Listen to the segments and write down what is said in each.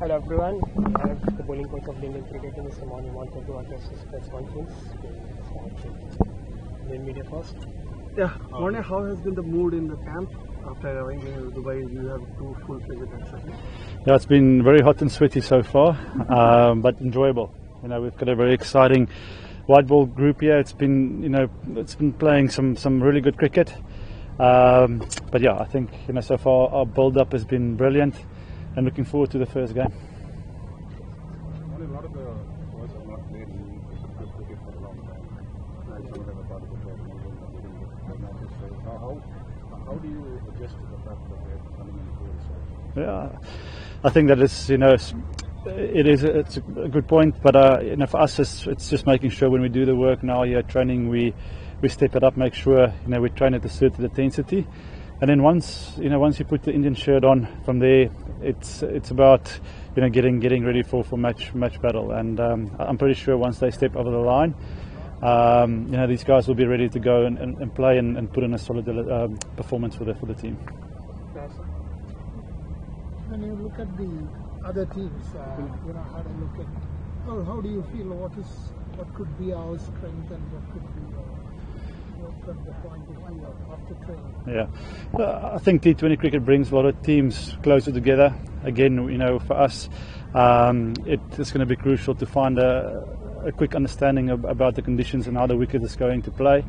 Hello everyone, I have the bowling coach of the Indian cricket team, Mr. Morne Morkel, to address this press conference. We'll start with the media first. Yeah, Morne, how has been the mood in the camp after arriving in Dubai? You have 2 full-fledged matches. Yeah, it's been very hot and sweaty so far, but enjoyable. You know, we've got a very exciting white ball group here. It's been, it's been playing some really good cricket. But yeah, I think so far our build-up has been brilliant, and looking forward to the first game. A lot of the boys have not played in Super cricket for a long time. Some of them are part of the tournament. How do you adjust to the fact that they're coming in full? Yeah, I think that is, it's a good point. But for us, it's just making sure when we do the work now here training, we step it up, make sure we train at a certain intensity. And then once you put the Indian shirt on, from there it's about getting ready for match battle. And I'm pretty sure once they step over the line, these guys will be ready to go and play and put in a solid performance for the team. When you look at the other teams, how do you feel? What could be our strength and what could be from the point of view after training? Yeah, I think T20 cricket brings a lot of teams closer together. Again, for us, it's going to be crucial to find a quick understanding about the conditions and how the wicket is going to play.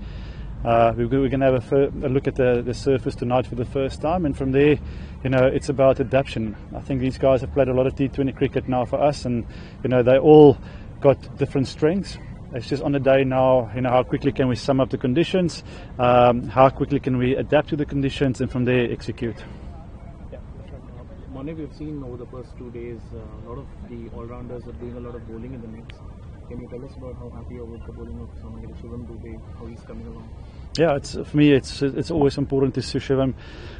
We're going to have a look at the surface tonight for the first time, and from there, it's about adaptation. I think these guys have played a lot of T20 cricket now for us, and they all got different strengths. It's just on the day now, how quickly can we sum up the conditions, how quickly can we adapt to the conditions, and from there execute. Yeah, Morne, we've seen over the first 2 days, a lot of the all-rounders are doing a lot of bowling in the mix. Can you tell us about how happy you are with the bowling of someone like Shivam Dubey, how he's coming along? Yeah, for me, it's always important to see Shivam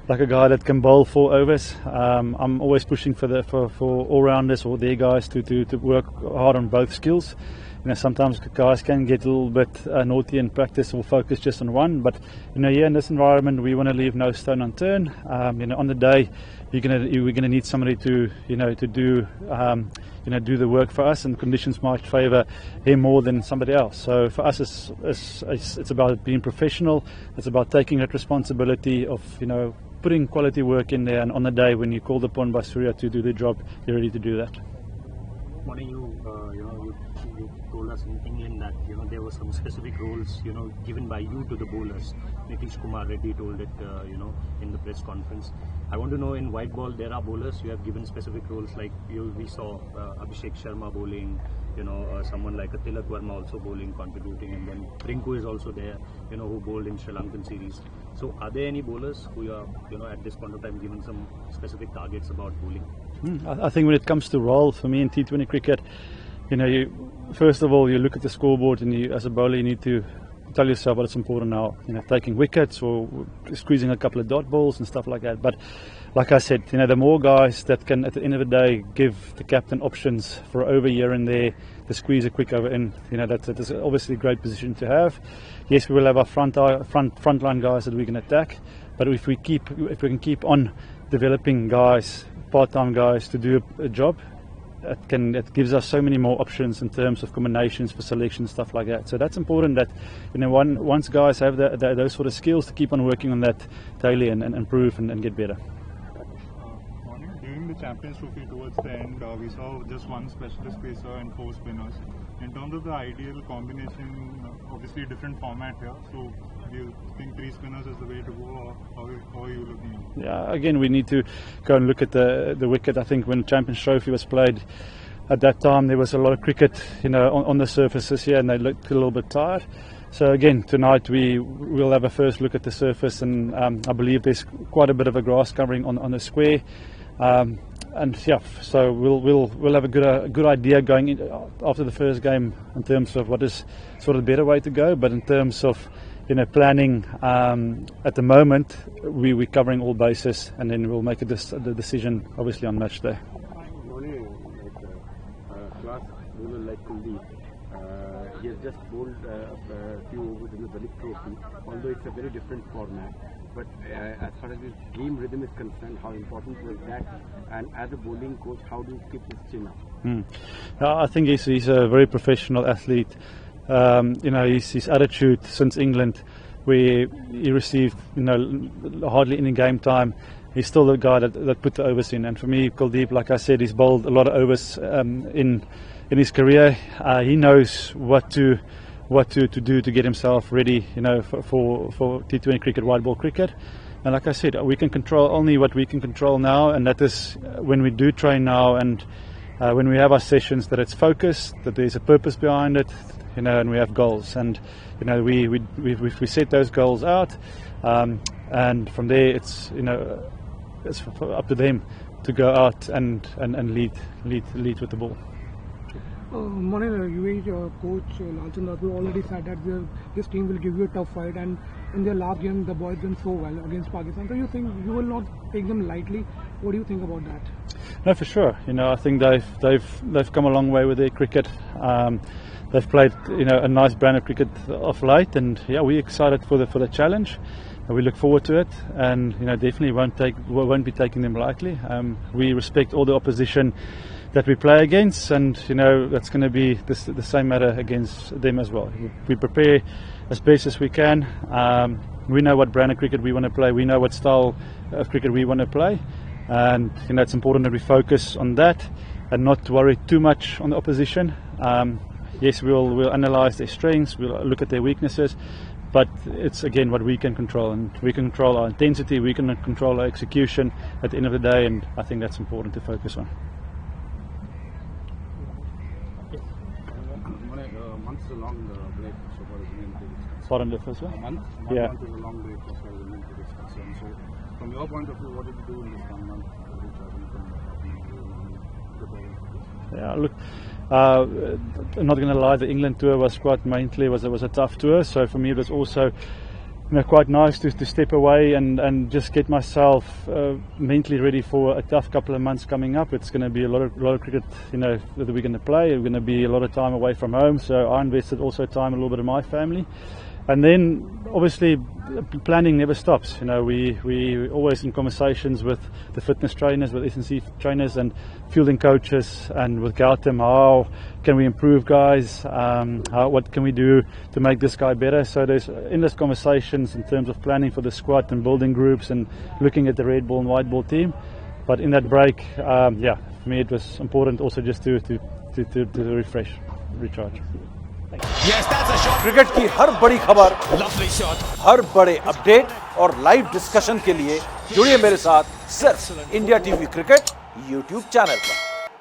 like a guy that can bowl 4 overs. I'm always pushing for all-rounders or their guys to work hard on both skills. Sometimes guys can get a little bit naughty in practice or focus just on one, but here in this environment we want to leave no stone unturned. On the day we're gonna need somebody to do the work for us, and conditions might favour him more than somebody else. So for us, it's about being professional. It's about taking that responsibility of putting quality work in there, and on the day when you're called upon by Surya to do the job, you're ready to do that. Morne, you told us in England that there were some specific roles given by you to the bowlers. Nitish Kumar Reddy told it in the press conference. I want to know, in white ball there are bowlers you have given specific roles, like we saw Abhishek Sharma bowling, someone like a Tilak Verma also bowling, contributing, and then Rinku is also there, who bowled in Sri Lankan series. So are there any bowlers who are at this point of time given some specific targets about bowling? I think when it comes to role, for me in T20 cricket, first of all you look at the scoreboard, and as a bowler you need to tell yourself what's important now, taking wickets or squeezing a couple of dot balls and stuff like that. But like I said, the more guys that can at the end of the day give the captain options for over here and there to squeeze a quick over in, that's obviously a great position to have. Yes, we will have our frontline guys that we can attack, but if we can keep on developing guys, part-time guys, to do a job, it gives us so many more options in terms of combinations for selection, stuff like that. So that's important that once guys have those sort of skills, to keep on working on that daily and improve and get better. During the Champions Trophy towards the end, we saw just one specialist pacer and 4 spinners. In terms of the ideal combination, obviously different format here, so do you think 3 spinners is the way to go, or how are you looking at it? Yeah, again, we need to go and look at the wicket. I think when Champions Trophy was played, at that time there was a lot of cricket on the surfaces here, and they looked a little bit tired. So again, tonight we'll have a first look at the surface, and I believe there's quite a bit of a grass covering on the square. And yeah, so we'll have a good idea going in after the first game in terms of what is sort of the better way to go. But in terms of planning, at the moment we're covering all bases, and then we'll make the decision obviously on match day. Class bowler like Kuldeep, He has just bowled a few overs in the Duleep Trophy, although it's a very different format. But as far as his game rhythm is concerned, how important was that? And as a bowling coach, how do you keep his chin up? I think he's a very professional athlete. His attitude since England, where he received hardly any game time, he's still the guy that put the overs in. And for me, Kuldeep, like I said, he's bowled a lot of overs in his career. He knows what to do to get himself ready, for T20 cricket, white ball cricket. And like I said, we can control only what we can control now, and that is when we do train now and when we have our sessions, that it's focused, that there's a purpose behind it, and we have goals. And we set those goals out, and from there it's up to them to go out and lead with the ball. Morne, UAE coach Lalchan Rathore already said that this team will give you a tough fight, and in their last game the boys did so well against Pakistan. So you think you will not take them lightly? What do you think about that? No, for sure. I think they've come a long way with their cricket. They've played a nice brand of cricket of late, and we're excited for the challenge. We look forward to it, and definitely won't be taking them lightly. We respect all the opposition that we play against, and that's going to be the same matter against them as well. We prepare as best as we can. We know what brand of cricket we want to play. We know what style of cricket we want to play, and it's important that we focus on that and not worry too much on the opposition. Yes, we'll analyse their strengths, we'll look at their weaknesses, but it's again what we can control, and we can control our intensity, we can control our execution at the end of the day, and I think that's important to focus on. Months a long break so far as Indian cricket is concerned. Pardon the first one? A month is a long break as far as Indian cricket is concerned. So, from your point of view, what did you do in this 1 month? Yeah, look, I'm not going to lie, the England tour was quite mentally was a tough tour. So for me, it was also quite nice to step away and just get myself mentally ready for a tough couple of months coming up. It's going to be a lot of cricket, that we're going to play. We're going to be a lot of time away from home. So I invested also time, a little bit of my family. And then obviously planning never stops. We always in conversations with the fitness trainers, with S&C trainers and fielding coaches, and with Gautam, how can we improve guys, what can we do to make this guy better. So there's endless conversations in terms of planning for the squad and building groups and looking at the red ball and white ball team. But in that break, for me it was important also just to refresh, recharge. Cricket की हर बड़ी खबर, हर बड़े update और live discussion के लिए जुड़िए मेरे साथ सिर्फ India TV cricket YouTube channel पर।